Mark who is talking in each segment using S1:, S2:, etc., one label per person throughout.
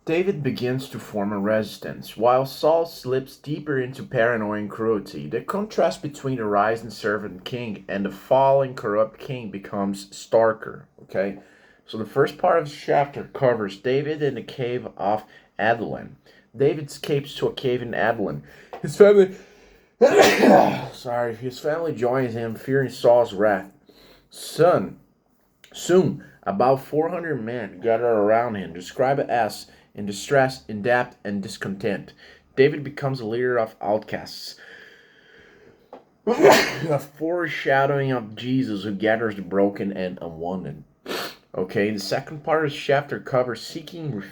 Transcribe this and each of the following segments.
S1: David begins to form a resistance, while Saul slips deeper into paranoia and cruelty. The contrast between the rising servant king and the fallen corrupt king becomes starker. Okay, so the first part of the chapter covers David in the cave of Adullam. David escapes to a cave in Adullam. His family, his family joins him, fearing Saul's wrath. Son, Soon, about 400 men gather around him, described as in distress, in debt, and discontent. David becomes a leader of outcasts, a foreshadowing of Jesus who gathers the broken and unwanted. Okay, the second part of the chapter covers seeking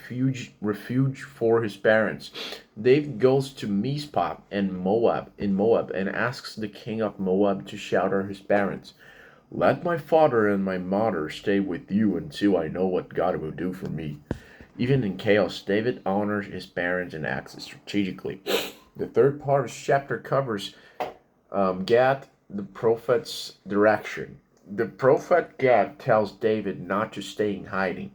S1: refuge for his parents. David goes to Mizpah and Moab and asks the king of Moab to shelter his parents. Let my father and my mother stay with you until I know what God will do for me. Even in chaos, David honors his parents and acts strategically. The third part of the chapter covers Gad, the prophet's direction. The prophet Gad tells David not to stay in hiding.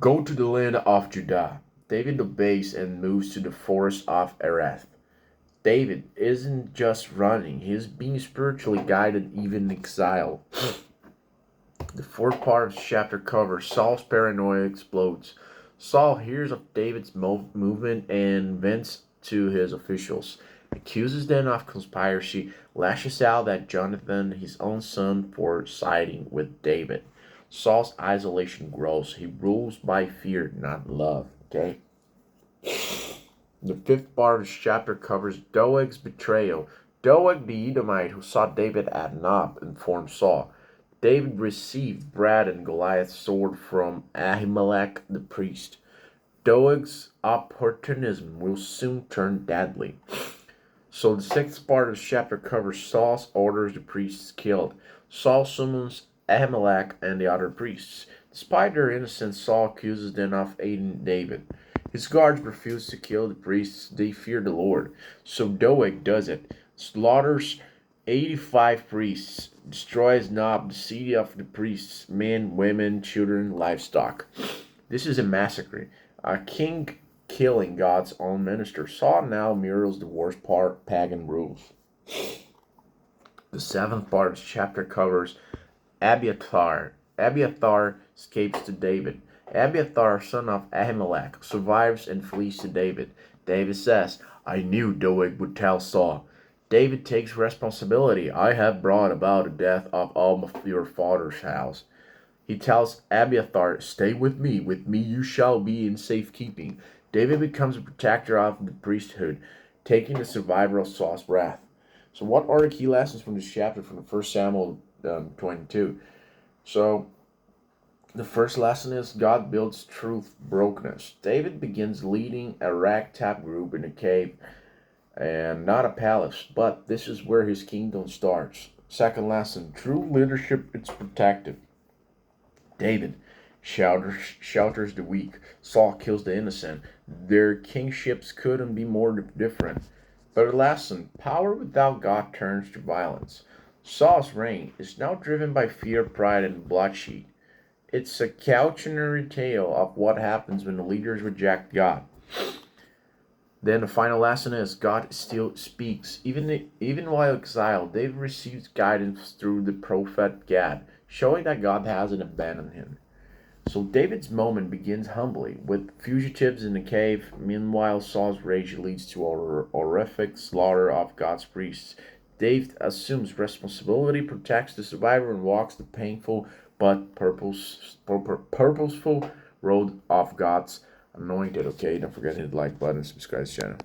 S1: Go to the land of Judah. David obeys and moves to the forest of Erath. David isn't just running, he's being spiritually guided even in exile. The fourth part of the chapter covers Saul's paranoia explodes. Saul hears of David's movement and vents to his officials, accuses them of conspiracy, lashes out at Jonathan, his own son, for siding with David. Saul's isolation grows. He rules by fear, not love. Okay? The fifth part of the chapter covers Doeg's betrayal. Doeg the Edomite who saw David at Nob informed Saul. David received Brad and Goliath's sword from Ahimelech the priest. Doeg's opportunism will soon turn deadly. So the sixth part of the chapter covers Saul's orders the priests killed. Saul summons Ahimelech and the other priests. Despite their innocence, Saul accuses them of aiding David. His guards refuse to kill the priests. They fear the Lord. So Doeg does it. Slaughters 85 priests. Destroys Nob, the city of the priests. Men, women, children, livestock. This is a massacre. A king killing God's own minister. Saul now mirrors the worst part, pagan rules. The seventh part of the chapter covers Abiathar. Abiathar escapes to David. Abiathar, son of Ahimelech, survives and flees to David. David says, I knew Doeg would tell Saul. David takes responsibility. I have brought about the death of all of your father's house. He tells Abiathar, stay with me you shall be in safekeeping. David becomes a protector of the priesthood, taking the survivor of Saul's wrath. So what are the key lessons from this chapter from the 1 Samuel 22? So the first lesson is God builds truth brokenness. David begins leading a ragtag group in a cave and not a palace, but this is where his kingdom starts. Second lesson, true leadership is protective. David shelters the weak. Saul kills the innocent. Their kingships couldn't be more different. Third lesson, power without God turns to violence. Saul's reign is now driven by fear, pride, and bloodshed. It's a cautionary tale of what happens when the leaders reject God. Then the final lesson is God still speaks. Even while exiled, David receives guidance through the prophet Gad, showing that God hasn't abandoned him. So David's moment begins humbly, with fugitives in the cave. Meanwhile, Saul's rage leads to a horrific slaughter of God's priests. David assumes responsibility, protects the survivor, and walks the painful but purposeful road of God's anointed. Okay, don't forget to hit the like button and subscribe to the channel.